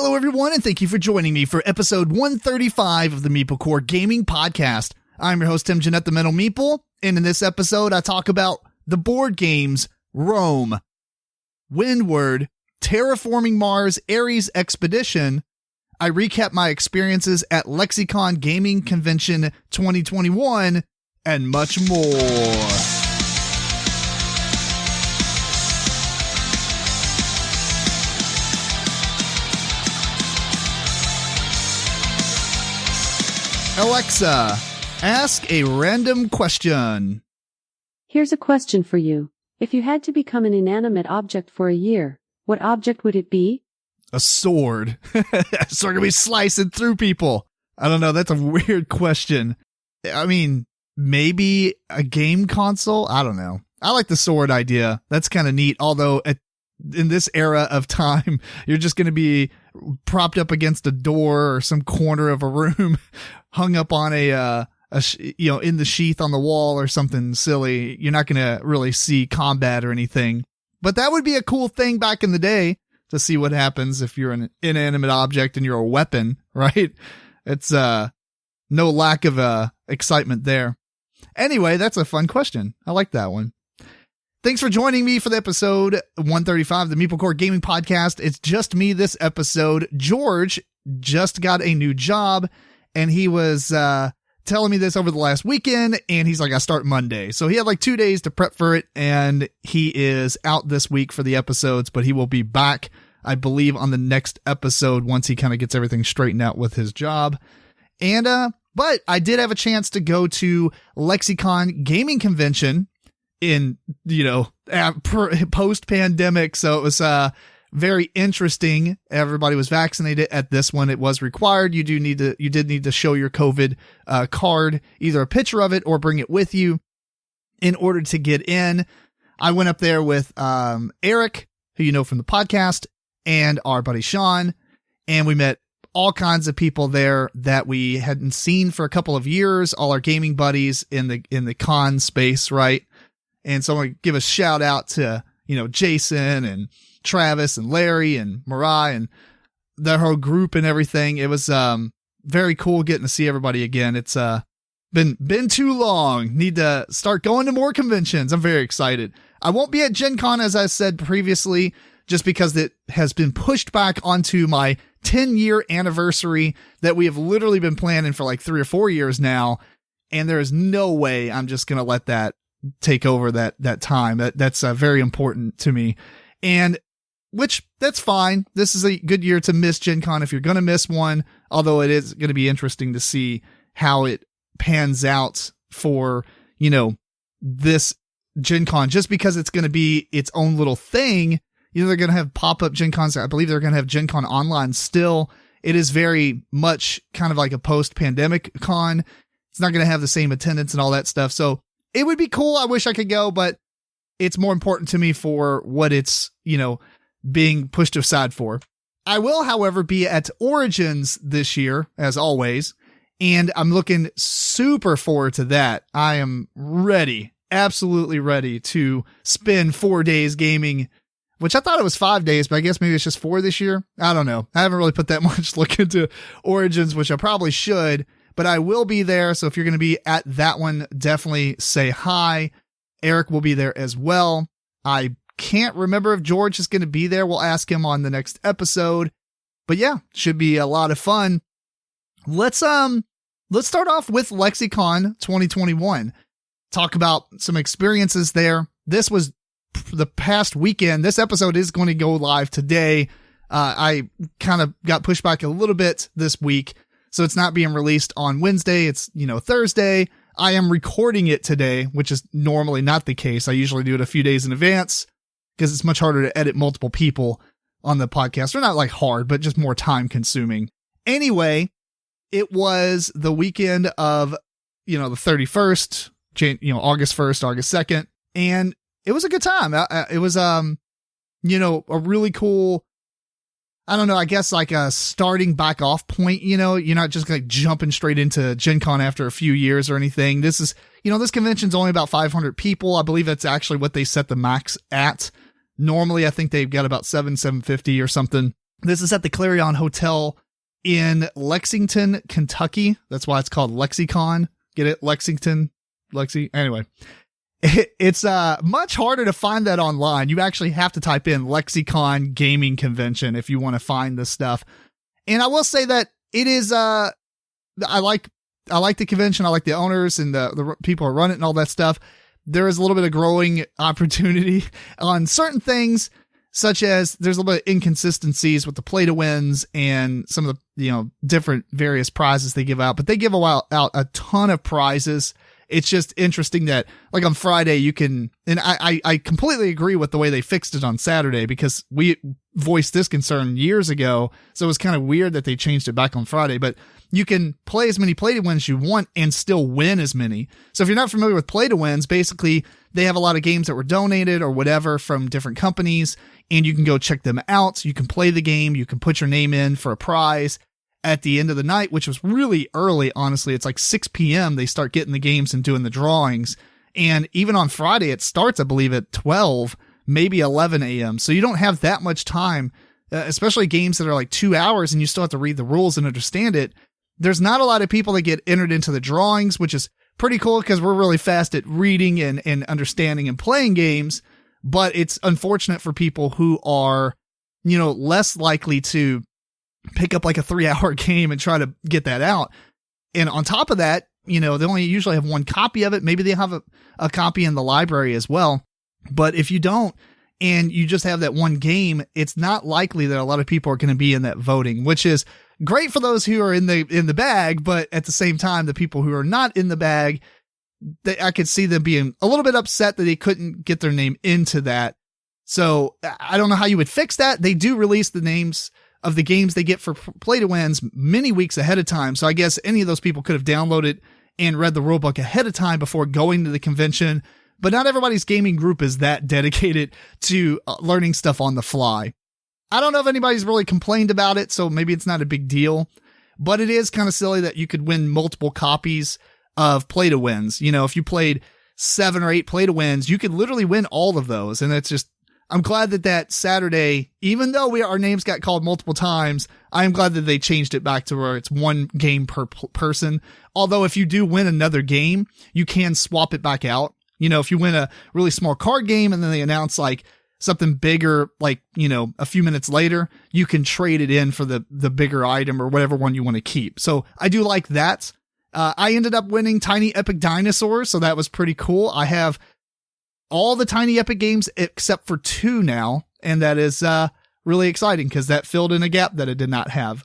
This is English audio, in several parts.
Hello, everyone, and thank you for joining me for episode 135 of the MeepleCore Gaming Podcast. I'm your host, Tim Jennette, the Mental Meeple, and in this episode, I talk about the board games Rome, Windward, Terraforming Mars Ares Expedition. I recap my experiences at Lexicon Gaming Convention 2021, and much more. Alexa, ask a random question. Here's a question for you. If you had to become an inanimate object for a year, what object would it be? A sword. A sword gonna be slicing through people. I don't know. That's a weird question. I mean, maybe a game console? I don't know. I like the sword idea. That's kind of neat. Although in this era of time, you're just going to be propped up against a door or some corner of a room, hung up on in the sheath on the wall or something silly. You're not going to really see combat or anything. But that would be a cool thing back in the day to see what happens if you're an inanimate object and you're a weapon, right? It's no lack of excitement there. Anyway, that's a fun question. I like that one. Thanks for joining me for the episode 135 of the MeepleCore Gaming Podcast. It's just me this episode. George just got a new job, and he was telling me this over the last weekend, and he's like, I start Monday. So he had like 2 days to prep for it, and he is out this week for the episodes, but he will be back, I believe, on the next episode once he kind of gets everything straightened out with his job. And but I did have a chance to go to Lexicon Gaming Convention in, post-pandemic. So it was very interesting. Everybody was vaccinated at this one. It was required. You did need to show your COVID card, either a picture of it or bring it with you in order to get in. I went up there with Eric, who you know from the podcast, and our buddy Sean, and we met all kinds of people there that we hadn't seen for a couple of years, all our gaming buddies in the con space, right? And so I want to give a shout out to, Jason and Travis and Larry and Mariah and their whole group and everything. It was very cool getting to see everybody again. It's been too long. Need to start going to more conventions. I'm very excited. I won't be at Gen Con, as I said previously, just because it has been pushed back onto my 10-year anniversary that we have literally been planning for like 3 or 4 years now. And there is no way I'm just going to let that take over that time. That's very important to me. And which that's fine. This is a good year to miss Gen Con if you're going to miss one, although it is going to be interesting to see how it pans out for, this Gen Con, just because it's going to be its own little thing. They're going to have pop-up Gen Cons. I believe they're going to have Gen Con online still. It is very much kind of like a post-pandemic con. It's not going to have the same attendance and all that stuff. So it would be cool. I wish I could go, but it's more important to me for what it's, being pushed aside for. I will, however, be at Origins this year, as always, and I'm looking super forward to that. I am ready, absolutely ready to spend 4 days gaming, which I thought it was 5 days, but I guess maybe it's just 4 this year. I don't know. I haven't really put that much look into Origins, which I probably should. But I will be there, so if you're going to be at that one, definitely say hi. Eric will be there as well. I can't remember if George is going to be there. We'll ask him on the next episode. But yeah, should be a lot of fun. Let's start off with Lexicon 2021. Talk about some experiences there. This was the past weekend. This episode is going to go live today. I kind of got pushed back a little bit this week, so it's not being released on Wednesday. It's, Thursday. I am recording it today, which is normally not the case. I usually do it a few days in advance because it's much harder to edit multiple people on the podcast. They're not like hard, but just more time consuming. Anyway, it was the weekend of, the 31st, August 1st, August 2nd. And it was a good time. It was, a really cool, I don't know, I guess like a starting back off point, you're not just like jumping straight into Gen Con after a few years or anything. This is, this convention's only about 500 people. I believe that's actually what they set the max at. Normally, I think they've got about 750 or something. This is at the Clarion Hotel in Lexington, Kentucky. That's why it's called Lexicon. Get it? Lexington, Anyway, it's much harder to find that online. You actually have to type in Lexicon Gaming Convention if you want to find this stuff. And I will say that it is, I like the convention. I like the owners and the people who run it and all that stuff. There is a little bit of growing opportunity on certain things, such as there's a little bit of inconsistencies with the play to wins and some of the, different various prizes they give out, but they give out a ton of prizes. It's just interesting that, like, on Friday you can, and I completely agree with the way they fixed it on Saturday, because we voiced this concern years ago. So it was kind of weird that they changed it back on Friday, but you can play as many play to wins you want and still win as many. So if you're not familiar with play to wins, basically they have a lot of games that were donated or whatever from different companies, and you can go check them out. You can play the game. You can put your name in for a prize at the end of the night, which was really early. Honestly, it's like 6 p.m. They start getting the games and doing the drawings. And even on Friday, it starts, I believe, at 12, maybe 11 a.m. So you don't have that much time, especially games that are like 2 hours and you still have to read the rules and understand it. There's not a lot of people that get entered into the drawings, which is pretty cool because we're really fast at reading and understanding and playing games. But it's unfortunate for people who are, less likely to pick up like a 3-hour game and try to get that out. And on top of that, they only usually have one copy of it. Maybe they have a copy in the library as well. But if you don't, and you just have that one game, it's not likely that a lot of people are going to be in that voting, which is great for those who are in the bag. But at the same time, the people who are not in the bag, I could see them being a little bit upset that they couldn't get their name into that. So I don't know how you would fix that. They do release the names of the games they get for play to wins many weeks ahead of time. So I guess any of those people could have downloaded and read the rulebook ahead of time before going to the convention. But not everybody's gaming group is that dedicated to learning stuff on the fly. I don't know if anybody's really complained about it, so maybe it's not a big deal. But it is kind of silly that you could win multiple copies of play to wins. If you played 7 or 8 play to wins, you could literally win all of those. And it's just, I'm glad that Saturday, even though our names got called multiple times, I am glad that they changed it back to where it's one game per person. Although if you do win another game, you can swap it back out. If you win a really small card game and then they announce like something bigger, like, a few minutes later, you can trade it in for the bigger item or whatever one you want to keep. So I do like that. I ended up winning Tiny Epic Dinosaurs, so that was pretty cool. I have all the Tiny Epic games except for 2 now, and that is really exciting because that filled in a gap that I did not have.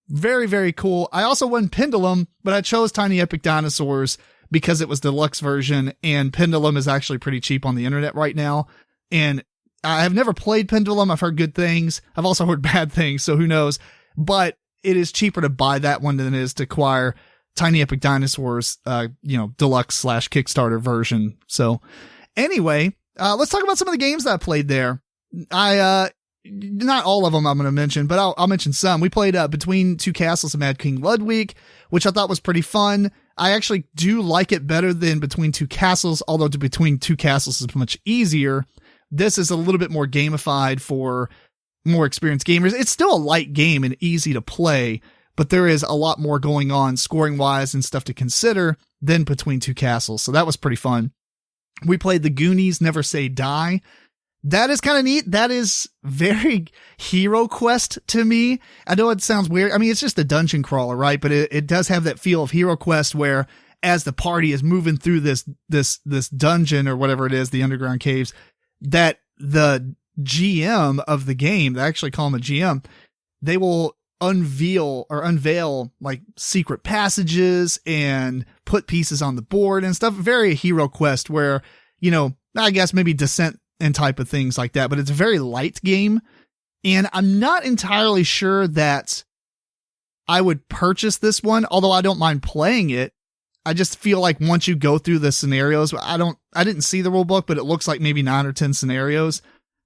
Very, very cool. I also won Pendulum, but I chose Tiny Epic Dinosaurs because it was the deluxe version, and Pendulum is actually pretty cheap on the internet right now. And I have never played Pendulum. I've heard good things. I've also heard bad things, so who knows? But it is cheaper to buy that one than it is to acquire Tiny Epic Dinosaurs, deluxe / Kickstarter version. So anyway, let's talk about some of the games that I played there. Not all of them I'm going to mention, but I'll mention some. We played Between Two Castles and Mad King Ludwig, which I thought was pretty fun. I actually do like it better than Between Two Castles, although Between Two Castles is much easier. This is a little bit more gamified for more experienced gamers. It's still a light game and easy to play, but there is a lot more going on scoring wise and stuff to consider than Between Two Castles. So that was pretty fun. We played the Goonies Never Say Die. That is kind of neat. That is very Hero Quest to me. I know it sounds weird. I mean, it's just a dungeon crawler, right? But it does have that feel of Hero Quest where as the party is moving through this dungeon or whatever it is, the underground caves, that the GM of the game, they actually call him a GM, they will unveil like secret passages and put pieces on the board and stuff. Very Hero Quest where, I guess maybe Descent and type of things like that, but it's a very light game. And I'm not entirely sure that I would purchase this one, although I don't mind playing it. I just feel like once you go through the scenarios, I didn't see the rule book, but it looks like maybe 9 or 10 scenarios.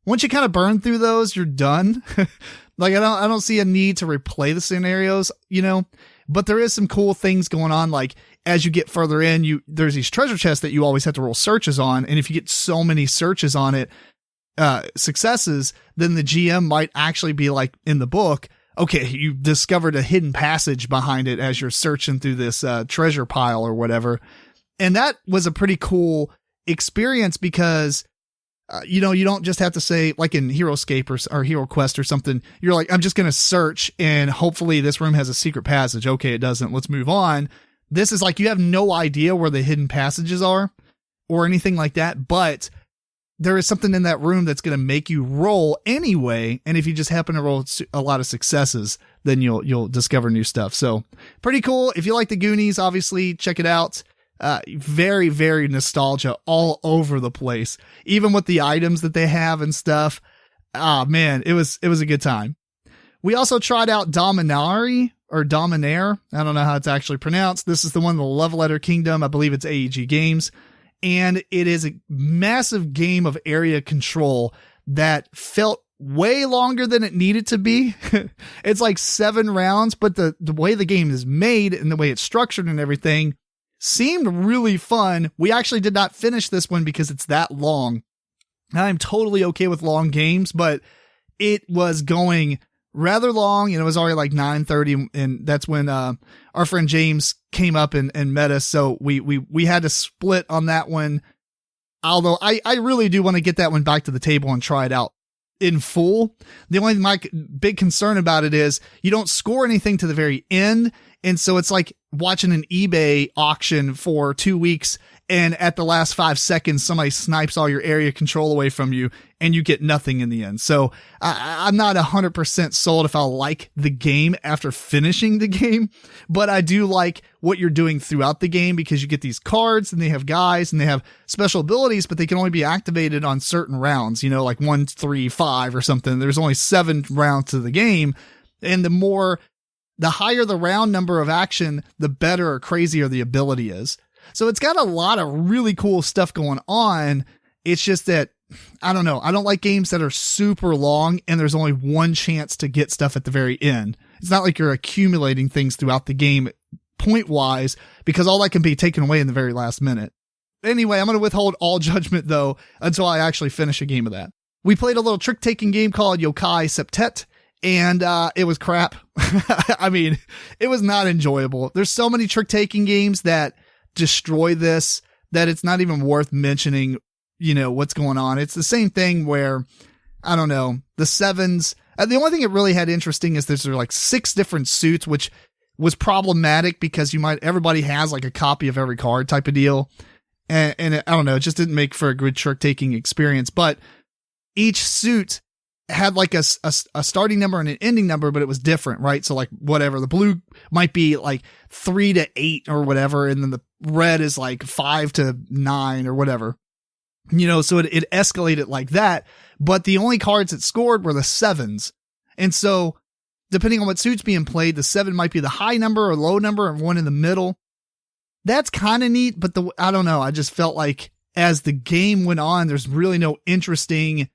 Once you kind of burn through those, you're done. Like I don't see a need to replay the scenarios, but there is some cool things going on. Like as you get further in, there's these treasure chests that you always have to roll searches on. And if you get so many searches on it, successes, then the GM might actually be like in the book, okay, you discovered a hidden passage behind it as you're searching through this treasure pile or whatever. And that was a pretty cool experience because, you don't just have to say, like in HeroScape or Hero Quest or something, you're like, I'm just going to search and hopefully this room has a secret passage. Okay, it doesn't. Let's move on. This is like, you have no idea where the hidden passages are or anything like that, but there is something in that room that's going to make you roll anyway. And if you just happen to roll a lot of successes, then you'll discover new stuff. So pretty cool. If you like the Goonies, obviously check it out. Very, very nostalgia all over the place, even with the items that they have and stuff. Ah, man, it was a good time. We also tried out Dominaire. I don't know how it's actually pronounced. This is the one, the Love Letter Kingdom. I believe it's AEG Games. And it is a massive game of area control that felt way longer than it needed to be. It's like 7 rounds, but the way the game is made and the way it's structured and everything seemed really fun. We actually did not finish this one because it's that long. I'm totally okay with long games, but it was going rather long and it was already like 9:30. And that's when, our friend James came up and met us. So we had to split on that one. Although I really do want to get that one back to the table and try it out in full. The only my big concern about it is you don't score anything to the very end. And so it's like watching an eBay auction for 2 weeks. And at the last 5 seconds, somebody snipes all your area control away from you and you get nothing in the end. So I'm not 100% sold if I'll like the game after finishing the game, but I do like what you're doing throughout the game because you get these cards and they have guys and they have special abilities, but they can only be activated on certain rounds, like 1, 3, 5 or something. There's only 7 rounds to the game. And the higher the round number of action, the better or crazier the ability is. So it's got a lot of really cool stuff going on. It's just that, I don't know. I don't like games that are super long and there's only one chance to get stuff at the very end. It's not like you're accumulating things throughout the game point wise, because all that can be taken away in the very last minute. Anyway, I'm going to withhold all judgment though, until I actually finish a game of that. We played a little trick taking game called Yokai Septet. And, it was crap. I mean, it was not enjoyable. There's so many trick taking games that destroy this that it's not even worth mentioning, what's going on. It's the same thing where, I don't know, the 7s. The only thing it really had interesting is there's like 6 different suits, which was problematic because everybody has like a copy of every card type of deal. And I don't know, it just didn't make for a good trick taking experience, but each suit had like a starting number and an ending number, but it was different, right? So like whatever, the blue might be like 3 to 8 or whatever. And then the red is like 5 to 9 or whatever, so it escalated like that. But the only cards that scored were the 7s. And so depending on what suit's being played, the 7 might be the high number or low number or one in the middle. That's kind of neat, but I don't know. I just felt like as the game went on, there's really no interesting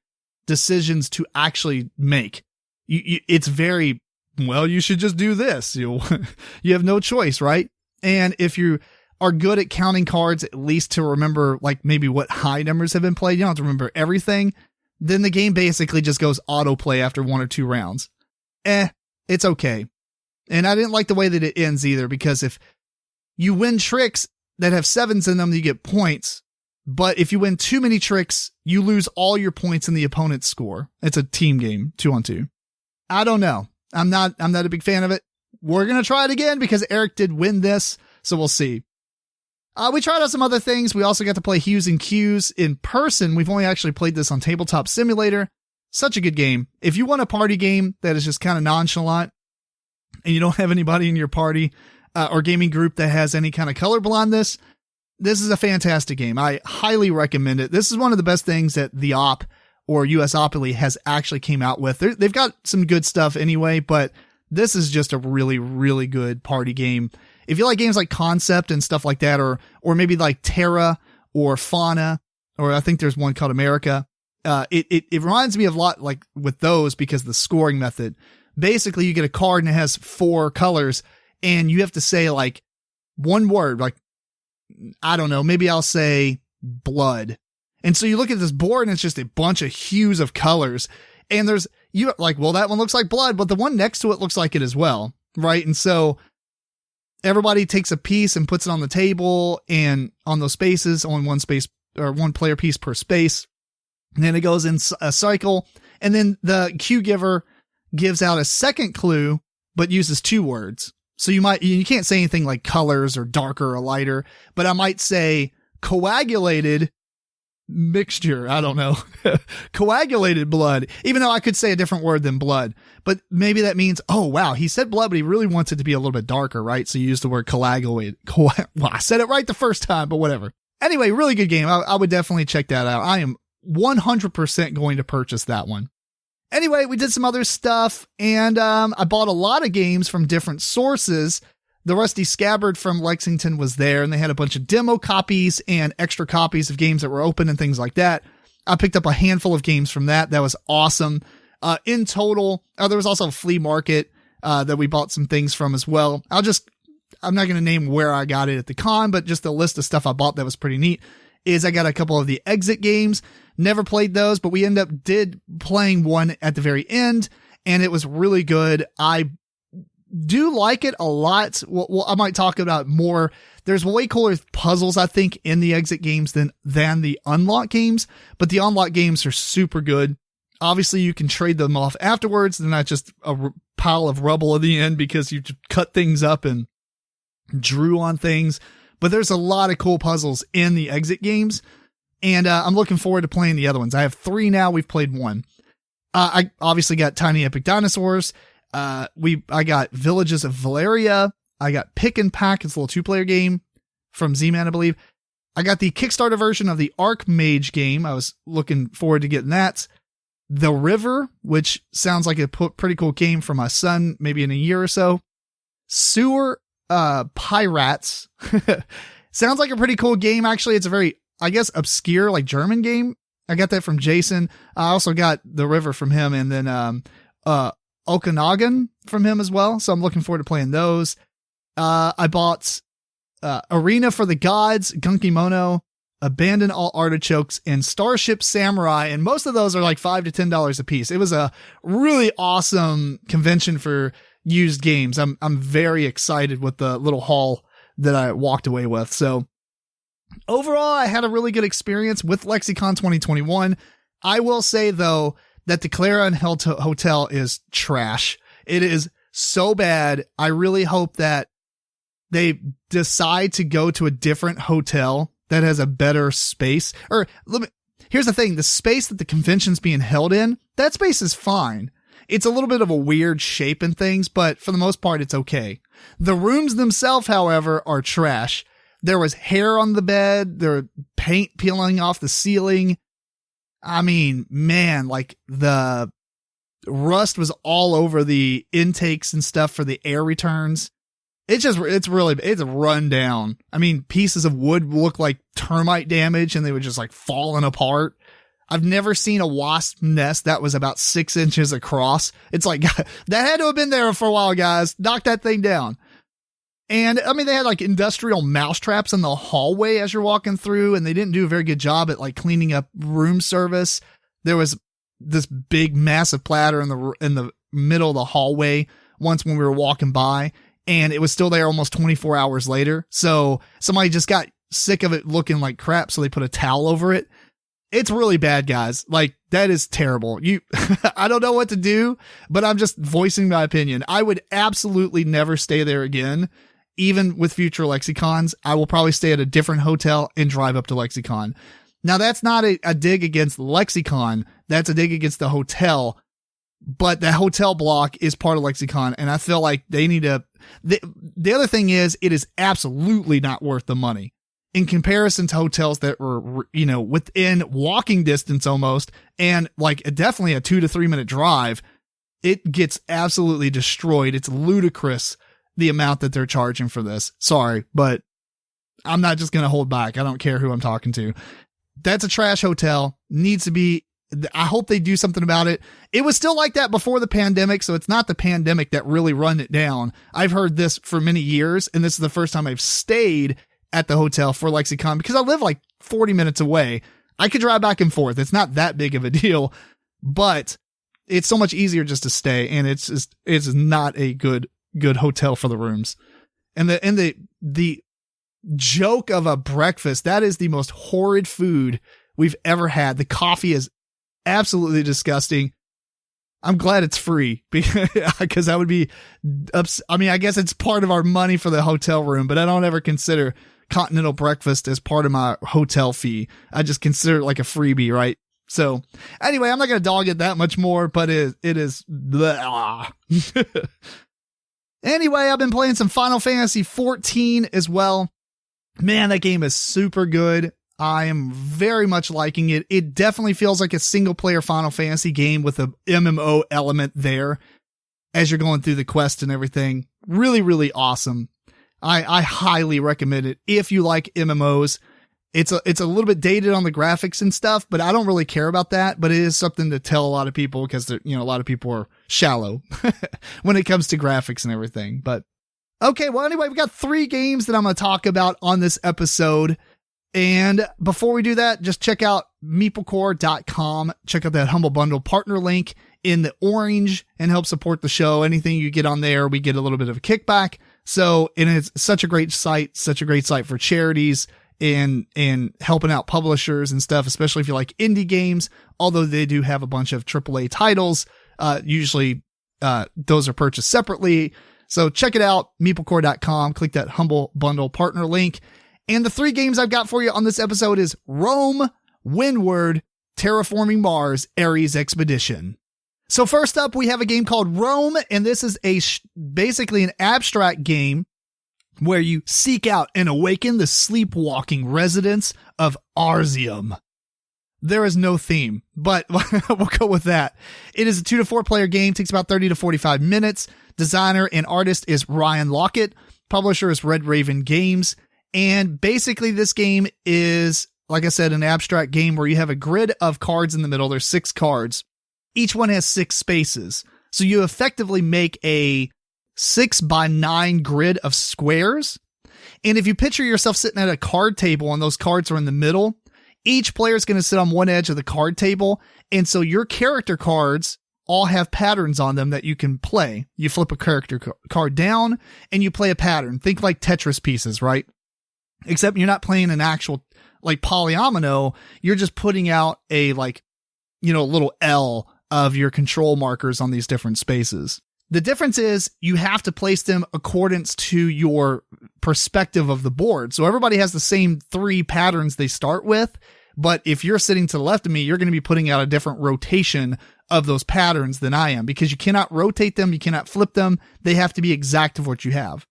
decisions to actually make. It's very, well, you should just do this. You have no choice, right? And if you are good at counting cards, at least to remember like maybe what high numbers have been played, you don't have to remember everything. Then the game basically just goes autoplay after 1 or 2 rounds. It's okay. And I didn't like the way that it ends either, because if you win tricks that have 7s in them, you get points. But if you win too many tricks, you lose all your points in the opponent's score. It's a team game, 2-on-2. I don't know. I'm not a big fan of it. We're going to try it again because Eric did win this. So we'll see. We tried out some other things. We also got to play Hues and Cues in person. We've only actually played this on Tabletop Simulator. Such a good game. If you want a party game that is just kind of nonchalant and you don't have anybody in your party or gaming group that has any kind of colorblindness, this is a fantastic game. I highly recommend it. This is one of the best things that the Op or USopoly has actually came out with. They've got some good stuff anyway, but this is just a really, really good party game. If you like games like Concept and stuff like that, or maybe like Terra or Fauna, or I think there's one called America, it reminds me of a lot like with those because of the scoring method. Basically, you get a card and it has 4 colors and you have to say like one word, like, I don't know, maybe I'll say blood. And so you look at this board and it's just a bunch of hues of colors. And you're like, well, that one looks like blood, but the one next to it looks like it as well. Right. And so everybody takes a piece and puts it on the table and on those spaces, on one space or one player piece per space. And then it goes in a cycle. And then the cue giver gives out a second clue, but uses 2 words. So you can't say anything like colors or darker or lighter, but I might say coagulated mixture. I don't know. Coagulated blood, even though I could say a different word than blood, but maybe that means, oh, wow, he said blood, but he really wants it to be a little bit darker, right? So you use the word coagulated. Well, I said it right the first time, but whatever. Anyway, really good game. I would definitely check that out. I am 100% going to purchase that one. Anyway, we did some other stuff, and I bought a lot of games from different sources. The Rusty Scabbard from Lexington was there, and they had a bunch of demo copies and extra copies of games that were open and things like that. I picked up a handful of games from that. That was awesome. In total, there was also a flea market that we bought some things from as well. I'm not going to name where I got it at the con, but just a list of stuff I bought that was pretty neat is I got a couple of the Exit games. Never played those, but we did playing one at the very end, and it was really good. I do like it a lot. Well, I might talk about it more. There's way cooler puzzles, I think, in the Exit games than the Unlock games, but the Unlock games are super good. Obviously, you can trade them off afterwards. They're not just a pile of rubble at the end because you cut things up and drew on things, but there's a lot of cool puzzles in the Exit games. And I'm looking forward to playing the other ones. I have 3 now. We've played 1. I obviously got Tiny Epic Dinosaurs. I got Villages of Valeria. I got Pick and Pack. It's a little 2-player game from Z-Man, I believe. I got the Kickstarter version of the Archmage game. I was looking forward to getting that. The River, which sounds like a pretty cool game for my son, maybe in a year or so. Sewer Pirates. Sounds like a pretty cool game. Actually, it's a very, I guess, obscure, like German game. I got that from Jason. I also got The River from him, and then Okanagan from him as well. So I'm looking forward to playing those. I bought Arena for the Gods, Gunkimono, Abandon All Artichokes, and Starship Samurai, and most of those are like $5 to $10 a piece. It was a really awesome convention for used games. I'm very excited with the little haul that I walked away with. So overall, I had a really good experience with Lexicon 2021. I will say, though, that the Clara Hotel is trash. It is so bad. I really hope that they decide to go to a different hotel that has a better space. Here's the thing. The space that the convention's being held in, that space is fine. It's a little bit of a weird shape and things, but for the most part, it's okay. The rooms themselves, however, are trash. There was hair on the bed. There were paint peeling off the ceiling. I mean, man, like the rust was all over the intakes and stuff for the air returns. It's a rundown. I mean, pieces of wood look like termite damage and they were just like falling apart. I've never seen a wasp nest that was about 6 inches across. It's like, that had to have been there for a while, guys. Knock that thing down. And I mean, they had like industrial mouse traps in the hallway as you're walking through, and they didn't do a very good job at like cleaning up room service. There was this big massive platter in the middle of the hallway once when we were walking by, and it was still there almost 24 hours later. So somebody just got sick of it looking like crap, so they put a towel over it. It's really bad, guys. Like, that is terrible. I don't know what to do, but I'm just voicing my opinion. I would absolutely never stay there again. Even with future Lexicons, I will probably stay at a different hotel and drive up to Lexicon. Now, that's not a dig against Lexicon. That's a dig against the hotel. But the hotel block is part of Lexicon, and I feel like they need to... The other thing is, it is absolutely not worth the money. In comparison to hotels that were, within walking distance almost, and like definitely a 2 to 3 minute drive, it gets absolutely destroyed. It's ludicrous, the amount that they're charging for this. Sorry, but I'm not just going to hold back. I don't care who I'm talking to. That's a trash hotel. Needs to be, I hope they do something about it. It was still like that before the pandemic, so it's not the pandemic that really run it down. I've heard this for many years, and this is the first time I've stayed at the hotel for Lexicon because I live like 40 minutes away. I could drive back and forth. It's not that big of a deal, but it's so much easier just to stay. And it's not a good hotel for the rooms. And the joke of a breakfast, that is the most horrid food we've ever had. The coffee is absolutely disgusting. I'm glad it's free because that would be, I mean, I guess it's part of our money for the hotel room, but I don't ever consider continental breakfast as part of my hotel fee. I just consider it like a freebie, right? So anyway, I'm not going to dog it that much more, but it is blah. Anyway, I've been playing some Final Fantasy 14 as well. Man, that game is super good. I am very much liking it. It definitely feels like a single player Final Fantasy game with a MMO element there as you're going through the quest and everything. Really, really awesome. I highly recommend it if you like MMOs. It's a little bit dated on the graphics and stuff, but I don't really care about that. But it is something to tell a lot of people because a lot of people are shallow when it comes to graphics and everything. But okay, well, anyway, we got 3 games that I'm going to talk about on this episode. And before we do that, just check out MeepleCore.com. Check out that Humble Bundle partner link in the orange and help support the show. Anything you get on there, we get a little bit of a kickback. So, and it's such a great site for charities and helping out publishers and stuff, especially if you like indie games, although they do have a bunch of AAA titles. Usually, those are purchased separately. So check it out, MeepleCore.com. Click that Humble Bundle partner link. And the 3 games I've got for you on this episode is Rome, Windward, Terraforming Mars Ares Expedition. So first up, we have a game called Rome, and this is basically an abstract game where you seek out and awaken the sleepwalking residents of Arzium. There is no theme, but we'll go with that. It is a 2 to 4 player game, takes about 30 to 45 minutes. Designer and artist is Ryan Lockett. Publisher is Red Raven Games. And basically this game is, like I said, an abstract game where you have a grid of cards in the middle. There's 6 cards. Each one has 6 spaces. So you effectively make a 6x9 grid of squares. And if you picture yourself sitting at a card table and those cards are in the middle, each player is going to sit on one edge of the card table. And so your character cards all have patterns on them that you can play. You flip a character card down and you play a pattern. Think like Tetris pieces, right? Except you're not playing an actual like polyomino. You're just putting out a little L of your control markers on these different spaces. The difference is you have to place them accordance to your perspective of the board. So everybody has the same 3 patterns they start with. But if you're sitting to the left of me, you're going to be putting out a different rotation of those patterns than I am because you cannot rotate them. You cannot flip them. They have to be exact of what you have.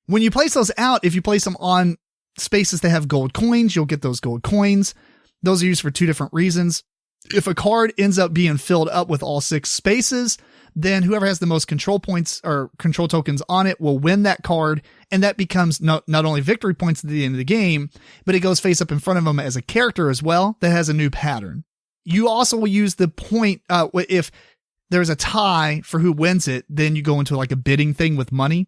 When you place those out, if you place them on spaces that have gold coins, you'll get those gold coins. Those are used for 2 different reasons. If a card ends up being filled up with all 6 spaces, then whoever has the most control points or control tokens on it will win that card. And that becomes not only victory points at the end of the game, but it goes face up in front of them as a character as well that has a new pattern. You also will use the point, if there's a tie for who wins it, then you go into like a bidding thing with money.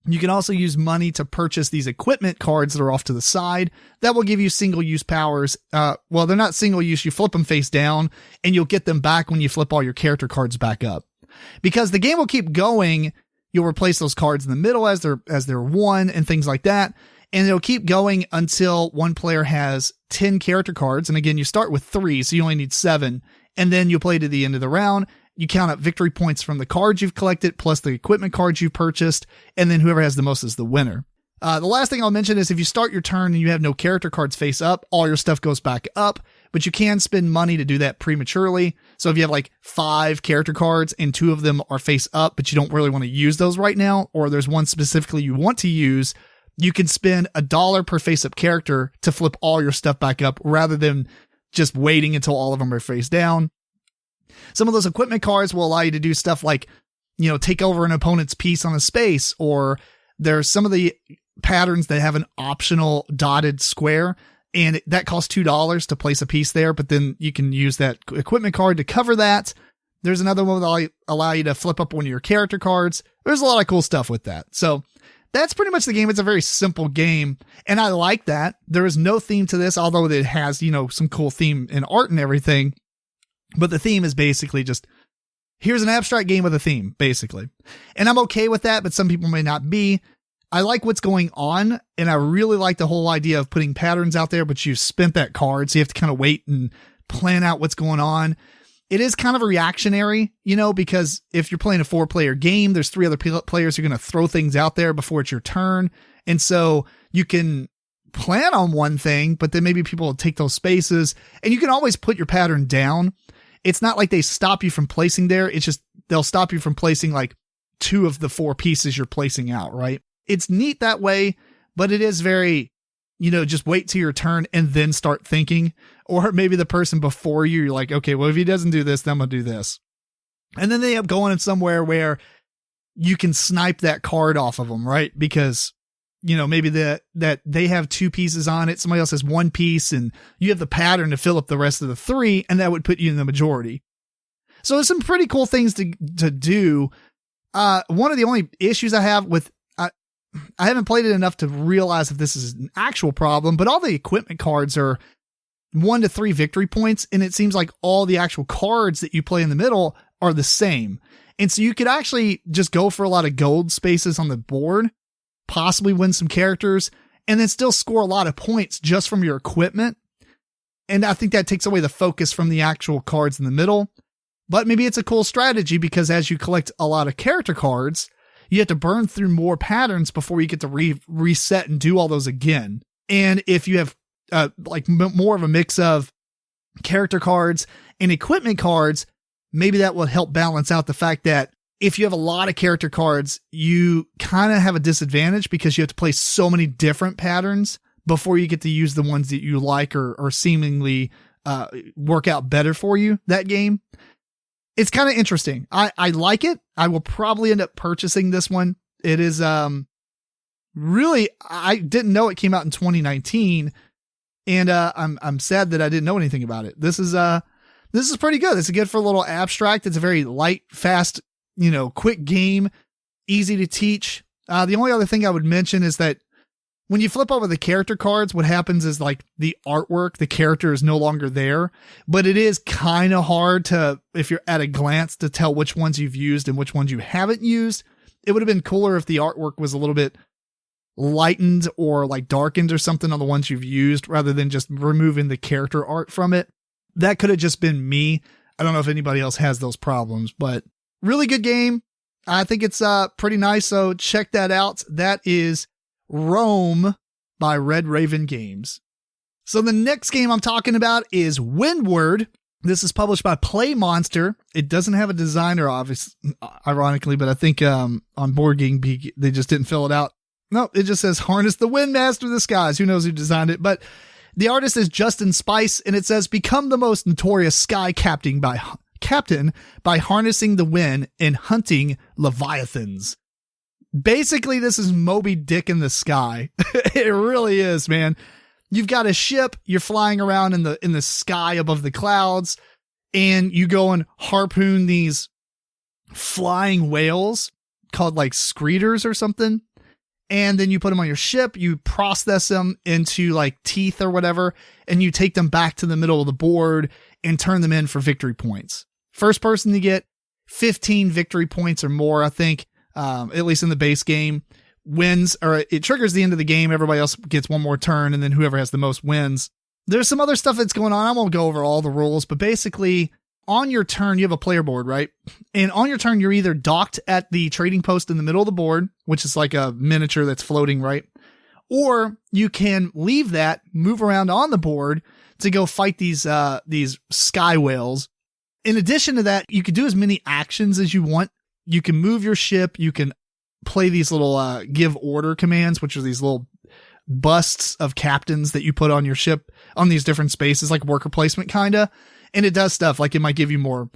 You can also use money to purchase these equipment cards that are off to the side. That will give you single-use powers. Well, they're not single-use. You flip them face down, and you'll get them back when you flip all your character cards back up. Because the game will keep going, you'll replace those cards in the middle as they're won and things like that. And it'll keep going until one player has 10 character cards. And again, you start with 3, so you only need 7. And then you'll play to the end of the round. You count up victory points from the cards you've collected plus the equipment cards you've purchased. And then whoever has the most is the winner. The last thing I'll mention is if you start your turn and you have no character cards face up, all your stuff goes back up, but you can spend money to do that prematurely. So if you have like 5 character cards and 2 of them are face up, but you don't really want to use those right now, or there's one specifically you want to use, you can spend $1 per face up character to flip all your stuff back up rather than just waiting until all of them are face down. Some of those equipment cards will allow you to do stuff like, take over an opponent's piece on a space, or there's some of the patterns that have an optional dotted square, and that costs $2 to place a piece there, but then you can use that equipment card to cover that. There's another one that will allow you to flip up one of your character cards. There's a lot of cool stuff with that. So that's pretty much the game. It's a very simple game, and I like that. There is no theme to this, although it has, some cool theme and art and everything. But the theme is basically just, here's an abstract game with a theme, basically. And I'm okay with that, but some people may not be. I like what's going on, and I really like the whole idea of putting patterns out there, but you spent that card, so you have to kind of wait and plan out what's going on. It is kind of a reactionary, because if you're playing a 4-player game, there's 3 other players who are going to throw things out there before it's your turn. And so you can plan on one thing, but then maybe people will take those spaces, and you can always put your pattern down. It's not like they stop you from placing there. It's just, they'll stop you from placing like 2 of the 4 pieces you're placing out, right? It's neat that way, but it is very, just wait till your turn and then start thinking. Or maybe the person before you, you're like, okay, well, if he doesn't do this, then I'm going to do this. And then they end up going in somewhere where you can snipe that card off of them, right? Because, maybe that they have 2 pieces on it. Somebody else has 1 piece, and you have the pattern to fill up the rest of the 3, and that would put you in the majority. So there's some pretty cool things to do. One of the only issues I have with, I haven't played it enough to realize if this is an actual problem, but all the equipment cards are 1 to 3 victory points. And it seems like all the actual cards that you play in the middle are the same. And so you could actually just go for a lot of gold spaces on the board, possibly win some characters, and then still score a lot of points just from your equipment. And I think that takes away the focus from the actual cards in the middle. But maybe it's a cool strategy, because as you collect a lot of character cards, you have to burn through more patterns before you get to reset and do all those again. And if you have more of a mix of character cards and equipment cards, maybe that will help balance out the fact that if you have a lot of character cards, you kind of have a disadvantage because you have to play so many different patterns before you get to use the ones that you like or seemingly work out better for you that game. It's kind of interesting. I like it. I will probably end up purchasing this one. It is, really, I didn't know it came out in 2019, and, I'm sad that I didn't know anything about it. This is pretty good. It's good for a little abstract. It's a very light, fast, quick game, easy to teach. The only other thing I would mention is that when you flip over the character cards, what happens is like the artwork, the character is no longer there, but it is kind of hard to, if you're at a glance, to tell which ones you've used and which ones you haven't used. It would have been cooler if the artwork was a little bit lightened or like darkened or something on the ones you've used, rather than just removing the character art from it. That could have just been me. I don't know if anybody else has those problems, but really good game. I think it's pretty nice. So check that out. That is Rome by Red Raven Games. So the next game I'm talking about is Windward. This is published by PlayMonster. It doesn't have a designer, obviously, ironically, but I think on Board Game Geek, they just didn't fill it out. No, it just says Harness the Wind Master of the Skies. Who knows who designed it? But the artist is Justin Spice, and it says, become the most notorious sky captain by harnessing the wind and hunting leviathans. Basically, this is Moby Dick in the sky. It really is, man. You've got a ship, you're flying around in the sky above the clouds, and you go and harpoon these flying whales called like screeders or something. And then you put them on your ship, you process them into like teeth or whatever, and you take them back to the middle of the board and turn them in for victory points. First person to get 15 victory points or more, I think, at least in the base game, wins, or it triggers the end of the game. Everybody else gets one more turn, and then whoever has the most wins. There's some other stuff that's going on. I won't go over all the rules, but basically on your turn, you have a player board, right? And on your turn, you're either docked at the trading post in the middle of the board, which is like a miniature that's floating, right? Or you can leave that, move around on the board to go fight these sky whales. In addition to that, you can do as many actions as you want. You can move your ship. You can play these little give order commands, which are these little busts of captains that you put on your ship on these different spaces, like worker placement kind of. And it does stuff like it might give you more.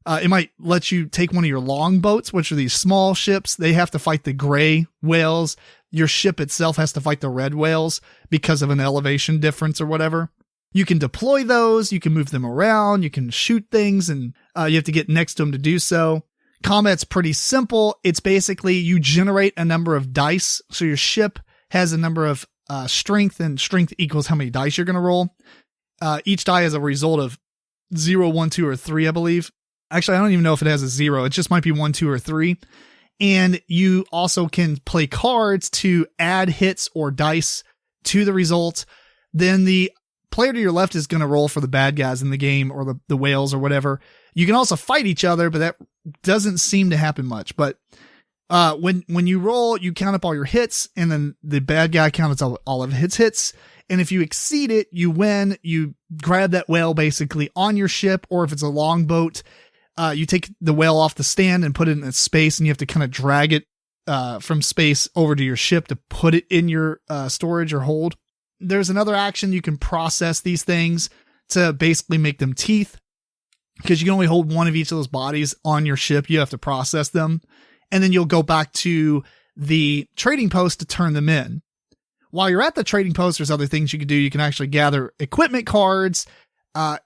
It might let you take one of your longboats, which are these small ships. They have to fight the gray whales. Your ship itself has to fight the red whales because of an elevation difference or whatever. You can deploy those. You can move them around. You can shoot things, and you have to get next to them to do so. Combat's pretty simple. It's basically you generate a number of dice. So your ship has a number of strength, and strength equals how many dice you're going to roll. Each die is a result of 0, 1, 2, or 3, I believe. Actually, I don't even know if it has a 0. It just might be 1, 2, or 3. And you also can play cards to add hits or dice to the result. Then the player to your left is going to roll for the bad guys in the game, or the whales or whatever. You can also fight each other, but that doesn't seem to happen much. But when you roll, you count up all your hits, and then the bad guy counts all of his hits. And if you exceed it, you win. You grab that whale basically on your ship, or if it's a longboat, you take the whale off the stand and put it in its space, and you have to kind of drag it from space over to your ship to put it in your storage or hold. There's another action. You can process these things to basically make them teeth, because you can only hold one of each of those bodies on your ship. You have to process them, and then you'll go back to the trading post to turn them in. While you're at the trading post, there's other things you can do. You can actually gather equipment cards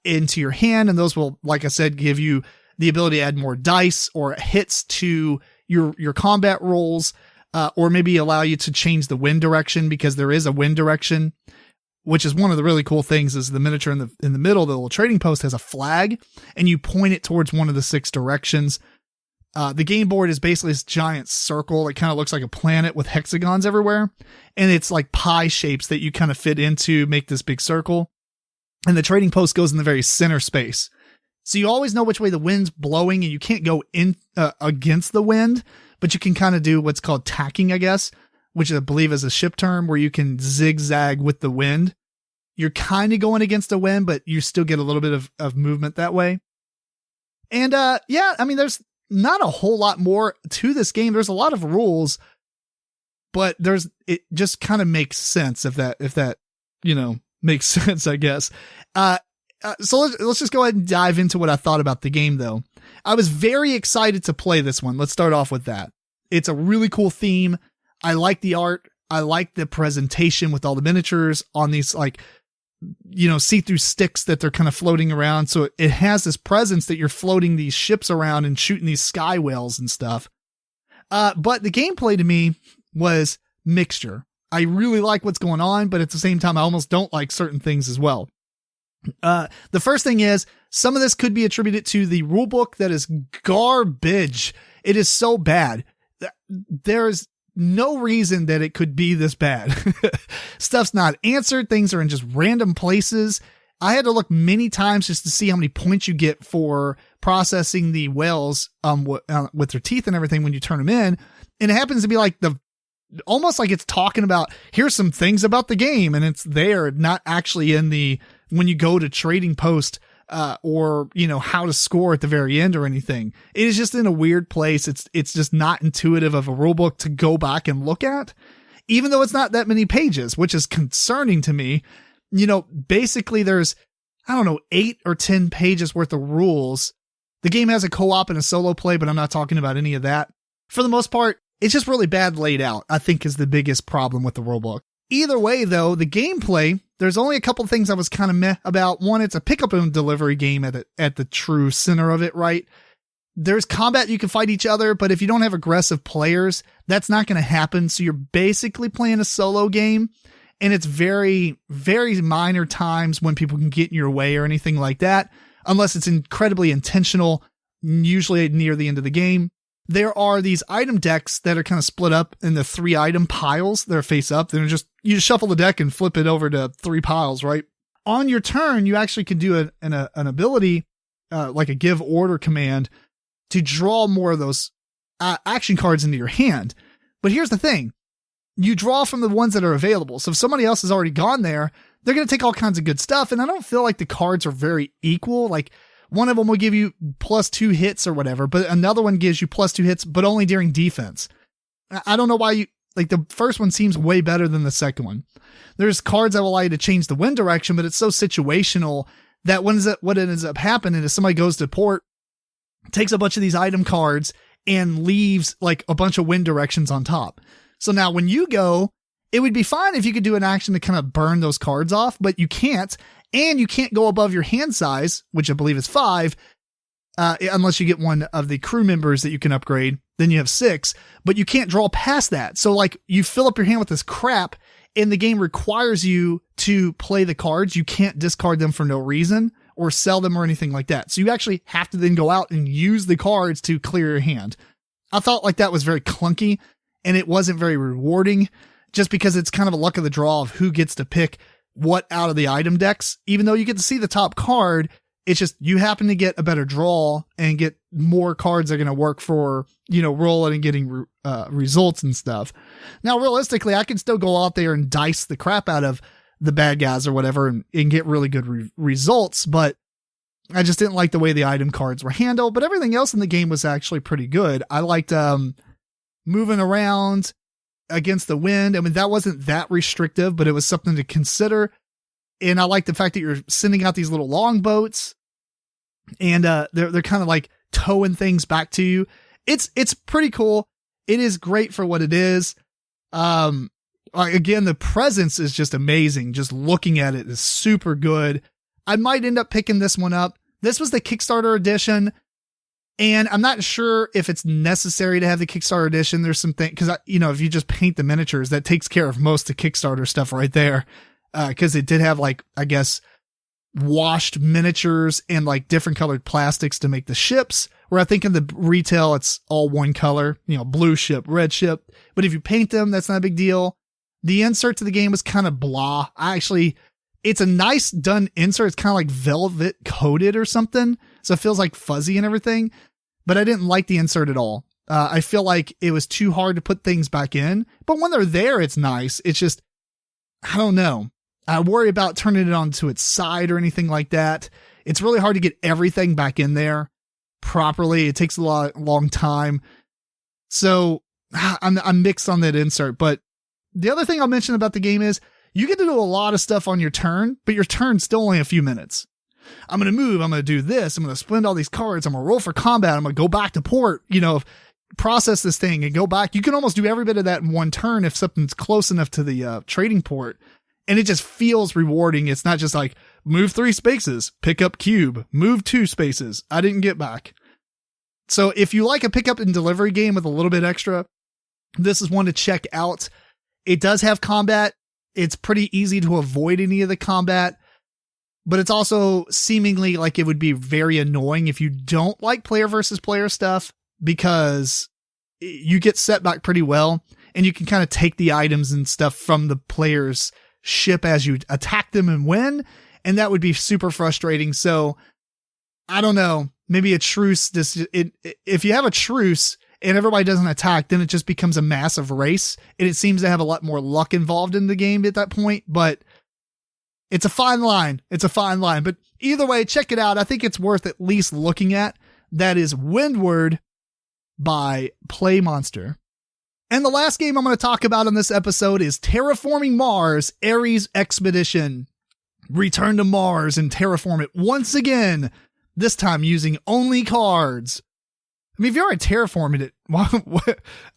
into your hand, and those will, like I said, give you the ability to add more dice or hits to your combat rolls, or maybe allow you to change the wind direction, because there is a wind direction, which is one of the really cool things. Is the miniature in the middle, the little trading post has a flag, and you point it towards one of the 6 directions. The game board is basically this giant circle. It kind of looks like a planet with hexagons everywhere, and it's like pie shapes that you kind of fit into, make this big circle. And the trading post goes in the very center space. So you always know which way the wind's blowing, and you can't go in against the wind, but you can kind of do what's called tacking, I guess, which I believe is a ship term, where you can zigzag with the wind. You're kind of going against the wind, but you still get a little bit of movement that way. And yeah, I mean, there's not a whole lot more to this game. There's a lot of rules, but it just kind of makes sense if that, makes sense, I guess. So let's just go ahead and dive into what I thought about the game, though. I was very excited to play this one. Let's start off with that. It's a really cool theme. I like the art. I like the presentation with all the miniatures on these, see-through sticks that they're kind of floating around. So it has this presence that you're floating these ships around and shooting these sky whales and stuff. But the gameplay to me was mixture. I really like what's going on, but at the same time, I almost don't like certain things as well. The first thing is, some of this could be attributed to the rulebook that is garbage. It is so bad. There's no reason that it could be this bad. Stuff's not answered. Things are in just random places. I had to look many times just to see how many points you get for processing the whales with their teeth and everything when you turn them in. And it happens to be like almost like it's talking about, here's some things about the game, and it's there, not actually in when you go to trading post, or, how to score at the very end or anything. It is just in a weird place. It's just not intuitive of a rulebook to go back and look at, even though it's not that many pages, which is concerning to me. Basically there's, 8 or 10 pages worth of rules. The game has a co-op and a solo play, but I'm not talking about any of that. For the most part, it's just really bad laid out, I think, is the biggest problem with the rulebook. Either way, though, the gameplay, there's only a couple of things I was kind of meh about. One, it's a pickup and delivery game at the true center of it, right? There's combat, you can fight each other, but if you don't have aggressive players, that's not going to happen. So you're basically playing a solo game, and it's very, very minor times when people can get in your way or anything like that, unless it's incredibly intentional, usually near the end of the game. There are these item decks that are kind of split up in the 3 item piles. They're face up. You just shuffle the deck and flip it over to 3 piles, right? On your turn, you actually can do an ability, like a give order command, to draw more of those action cards into your hand. But here's the thing. You draw from the ones that are available. So if somebody else has already gone there, they're going to take all kinds of good stuff. And I don't feel like the cards are very equal. Like, one of them will give you +2 hits or whatever, but another one gives you +2 hits, but only during defense. I don't know why the first one seems way better than the second one. There's cards that will allow you to change the wind direction, but it's so situational that what ends up happening is somebody goes to port, takes a bunch of these item cards, and leaves like a bunch of wind directions on top. So now when you go, it would be fine if you could do an action to kind of burn those cards off, but you can't. And you can't go above your hand size, which I believe is 5, unless you get one of the crew members that you can upgrade, then you have 6, but you can't draw past that. So like you fill up your hand with this crap and the game requires you to play the cards. You can't discard them for no reason or sell them or anything like that. So you actually have to then go out and use the cards to clear your hand. I thought like that was very clunky and it wasn't very rewarding just because it's kind of a luck of the draw of who gets to pick what out of the item decks. Even though you get to see the top card, it's just you happen to get a better draw and get more cards that are going to work for, rolling and getting results and stuff. Now, realistically, I can still go out there and dice the crap out of the bad guys or whatever and get really good results, but I just didn't like the way the item cards were handled. But everything else in the game was actually pretty good. I liked moving around against the wind. I mean, that wasn't that restrictive, but it was something to consider. And I like the fact that you're sending out these little longboats and they're kind of like towing things back to you. It's pretty cool. It is great for what it is. Again, the presence is just amazing. Just looking at it is super good. I might end up picking this one up. This was the Kickstarter edition, and I'm not sure if it's necessary to have the Kickstarter edition. There's some things, because, if you just paint the miniatures, that takes care of most of the Kickstarter stuff right there. Because it did have, like, I guess, washed miniatures and, like, different colored plastics to make the ships, where I think in the retail, it's all one color, blue ship, red ship. But if you paint them, that's not a big deal. The insert to the game was kind of blah. It's a nice done insert. It's kind of like velvet coated or something. So it feels like fuzzy and everything, but I didn't like the insert at all. I feel like it was too hard to put things back in, but when they're there, it's nice. It's just, I don't know. I worry about turning it onto its side or anything like that. It's really hard to get everything back in there properly. It takes a long time. So I'm mixed on that insert, but the other thing I'll mention about the game is you get to do a lot of stuff on your turn, but your turn's still only a few minutes. I'm going to move. I'm going to do this. I'm going to spend all these cards. I'm going to roll for combat. I'm going to go back to port, process this thing and go back. You can almost do every bit of that in one turn if something's close enough to the trading port. And it just feels rewarding. It's not just like move 3 spaces, pick up cube, move 2 spaces. I didn't get back. So if you like a pickup and delivery game with a little bit extra, this is one to check out. It does have combat. It's pretty easy to avoid any of the combat, but it's also seemingly like it would be very annoying if you don't like player versus player stuff, because you get set back pretty well and you can kind of take the items and stuff from the player's ship as you attack them and win. And that would be super frustrating. So I don't know, maybe a truce. If you have a truce and everybody doesn't attack, then it just becomes a massive race. And it seems to have a lot more luck involved in the game at that point, but it's a fine line. But either way, check it out. I think it's worth at least looking at. That is Windward by PlayMonster. And the last game I'm going to talk about in this episode is Terraforming Mars Ares Expedition. Return to Mars and terraform it once again, this time using only cards. I mean, if you already terraformed it,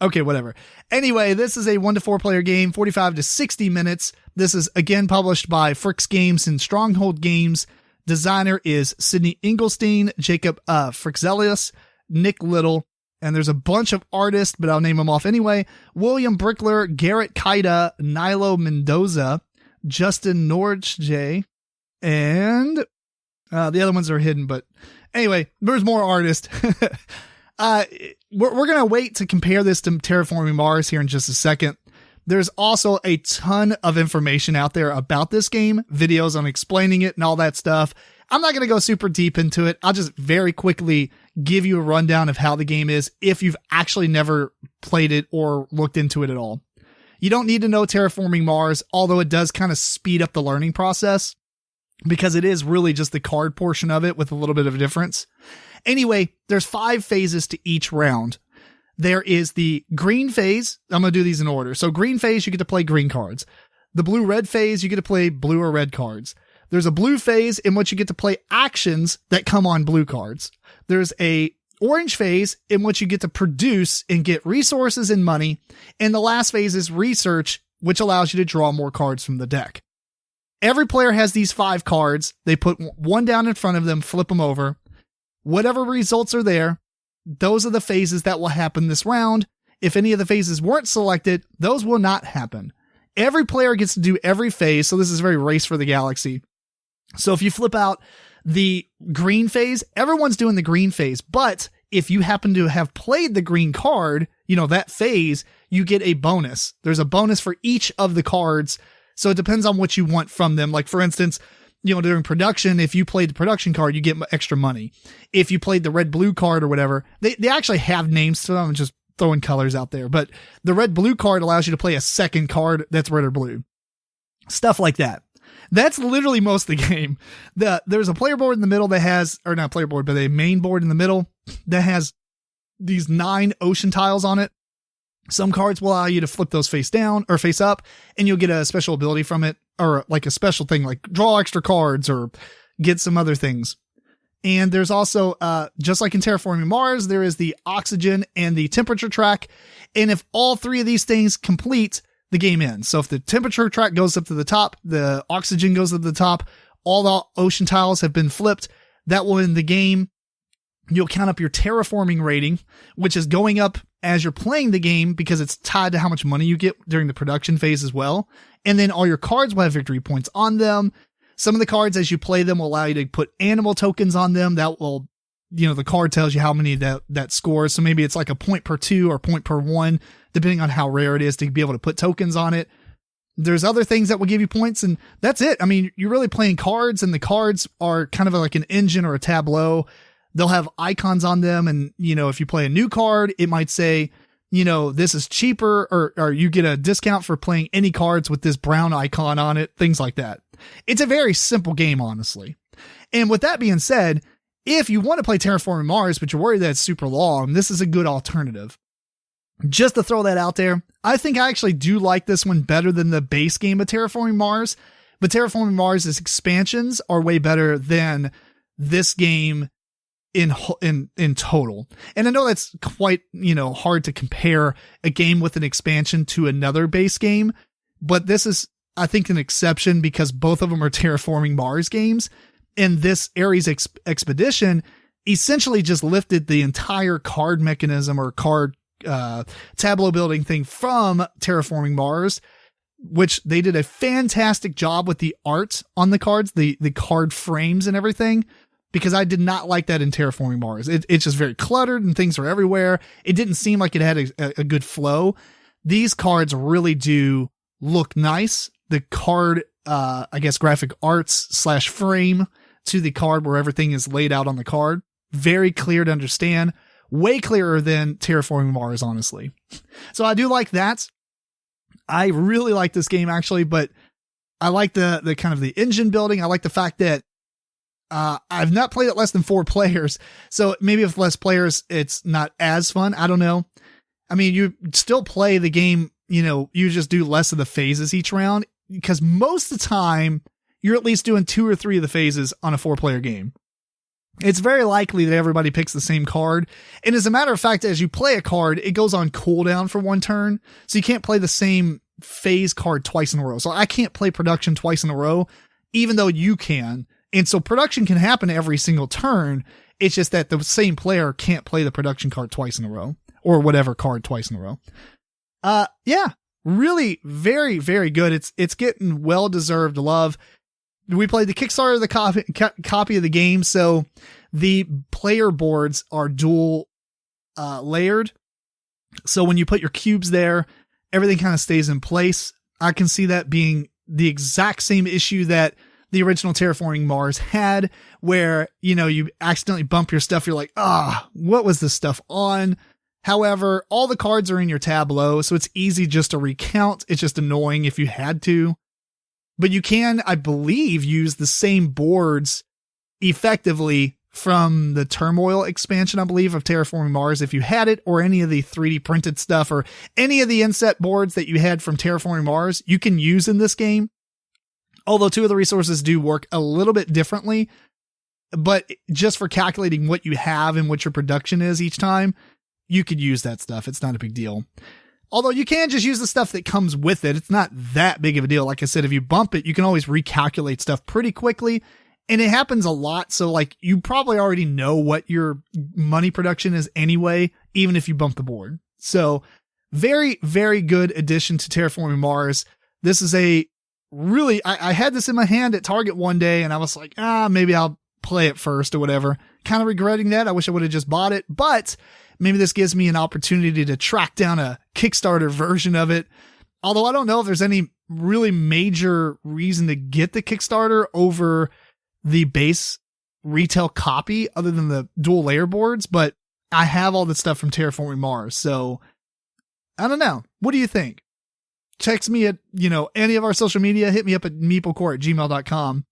okay, whatever. Anyway, this is a 1 to 4 player game, 45 to 60 minutes. This is again published by Fricks Games and Stronghold Games. Designer is Sidney Engelstein, Jacob Frixelius, Nick Little, and there's a bunch of artists, but I'll name them off anyway. William Brickler, Garrett Kaida, Nilo Mendoza, Justin Norge, and the other ones are hidden, but anyway, there's more artists. We're going to wait to compare this to Terraforming Mars here in just a second. There's also a ton of information out there about this game, videos on explaining it and all that stuff. I'm not going to go super deep into it. I'll just very quickly give you a rundown of how the game is if you've actually never played it or looked into it at all. You don't need to know Terraforming Mars, although it does kind of speed up the learning process because it is really just the card portion of it with a little bit of a difference. Anyway, there's 5 phases to each round. There is the green phase. I'm going to do these in order. So green phase, you get to play green cards. The blue-red phase, you get to play blue or red cards. There's a blue phase in which you get to play actions that come on blue cards. There's a orange phase in which you get to produce and get resources and money. And the last phase is research, which allows you to draw more cards from the deck. Every player has these 5 cards. They put one down in front of them, flip them over. whatever results are there, those are the phases that will happen this round. If any of the phases weren't selected, those will not happen. Every player gets to do every phase, so this is very Race for the Galaxy. So if you flip out the green phase, everyone's doing the green phase, but if you happen to have played the green card, that phase, you get a bonus. There's a bonus for each of the cards, so it depends on what you want from them. Like, for instance, during production, if you played the production card, you get extra money. If you played the red-blue card or whatever, they actually have names to them. I'm just throwing colors out there, but the red-blue card allows you to play a second card that's red or blue. Stuff like that. That's literally most of the game. There's a player board in the middle that has, or not player board, but a main board in the middle that has these 9 ocean tiles on it. Some cards will allow you to flip those face down or face up, and you'll get a special ability from it, or like a special thing, like draw extra cards or get some other things. And there's also, just like in Terraforming Mars, there is the oxygen and the temperature track. And if all 3 of these things complete, the game ends. So if the temperature track goes up to the top, the oxygen goes up to the top, all the ocean tiles have been flipped, that will end the game. You'll count up your terraforming rating, which is going up as you're playing the game because it's tied to how much money you get during the production phase as well. And then all your cards will have victory points on them. Some of the cards, as you play them, will allow you to put animal tokens on them. That will, the card tells you how many that scores. So maybe it's like a point per 2 or point per 1, depending on how rare it is to be able to put tokens on it. There's other things that will give you points, and that's it. I mean, you're really playing cards, and the cards are kind of like an engine or a tableau. They'll have icons on them, and, if you play a new card, it might say, this is cheaper, or you get a discount for playing any cards with this brown icon on it, things like that. It's a very simple game, honestly. And with that being said, if you want to play Terraforming Mars, but you're worried that it's super long, this is a good alternative. Just to throw that out there, I think I actually do like this one better than the base game of Terraforming Mars, but Terraforming Mars' expansions are way better than this game in total. And I know that's quite, hard to compare a game with an expansion to another base game, but this is, I think, an exception because both of them are Terraforming Mars games. And this Ares Expedition essentially just lifted the entire card mechanism or card tableau building thing from Terraforming Mars, which they did a fantastic job with the art on the cards, the card frames and everything, because I did not like that in Terraforming Mars. It's just very cluttered and things are everywhere. It didn't seem like it had a good flow. These cards really do look nice. The card, graphic arts / frame to the card where everything is laid out on the card. Very clear to understand. Way clearer than Terraforming Mars, honestly. So I do like that. I really like this game, actually, but I like the kind of the engine building. I like the fact that I've not played it less than 4 players. So maybe with less players, it's not as fun. I don't know. I mean, you still play the game, you just do less of the phases each round because most of the time you're at least doing 2 or 3 of the phases on a 4-player game. It's very likely that everybody picks the same card. And as a matter of fact, as you play a card, it goes on cooldown for 1 turn. So you can't play the same phase card twice in a row. So I can't play production twice in a row, even though you can. And so production can happen every single turn. It's just that the same player can't play the production card twice in a row or whatever card twice in a row. Yeah, really very, very good. It's getting well-deserved love. We played the Kickstarter of the copy of the game. So the player boards are dual, layered. So when you put your cubes there, everything kind of stays in place. I can see that being the exact same issue that the original Terraforming Mars had, where, you accidentally bump your stuff. You're like, what was this stuff on? However, all the cards are in your tableau, so it's easy just to recount. It's just annoying if you had to. But you can, I believe, use the same boards effectively from the Turmoil expansion, I believe, of Terraforming Mars if you had it, or any of the 3D printed stuff, or any of the inset boards that you had from Terraforming Mars, you can use in this game. Although 2 of the resources do work a little bit differently, but just for calculating what you have and what your production is each time, you could use that stuff. It's not a big deal. Although you can just use the stuff that comes with it. It's not that big of a deal. Like I said, if you bump it, you can always recalculate stuff pretty quickly. And it happens a lot. So like you probably already know what your money production is anyway, even if you bump the board. So very, very good addition to Terraforming Mars. This is a really, I had this in my hand at Target one day and I was like, maybe I'll play it first or whatever. Kind of regretting that. I wish I would have just bought it, but maybe this gives me an opportunity to track down a Kickstarter version of it. Although I don't know if there's any really major reason to get the Kickstarter over the base retail copy other than the dual layer boards, but I have all the stuff from Terraforming Mars. So I don't know. What do you think? Text me at, any of our social media, hit me up at MeepleCore@gmail.com.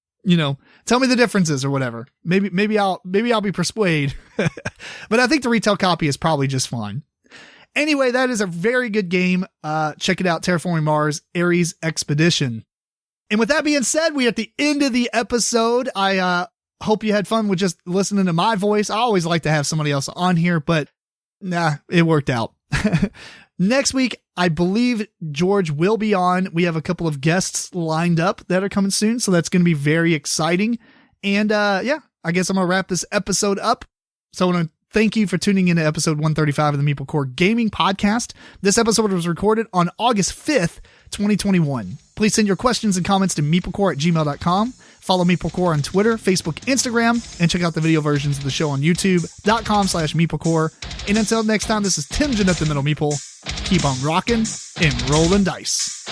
Tell me the differences or whatever. Maybe I'll be persuaded, but I think the retail copy is probably just fine. Anyway, that is a very good game. Check it out. Terraforming Mars Ares Expedition. And with that being said, we're at the end of the episode. I hope you had fun with just listening to my voice. I always like to have somebody else on here, but it worked out. Next week, I believe George will be on. We have a couple of guests lined up that are coming soon, so that's going to be very exciting. And I guess I'm going to wrap this episode up. So I want to thank you for tuning into episode 135 of the MeepleCore Gaming Podcast. This episode was recorded on August 5th, 2021. Please send your questions and comments to MeepleCore@gmail.com. Follow MeepleCore on Twitter, Facebook, Instagram, and check out the video versions of the show on YouTube.com/MeepleCore. And until next time, this is Tim Jennette, the Middle Meeple. Keep on rocking and rolling dice.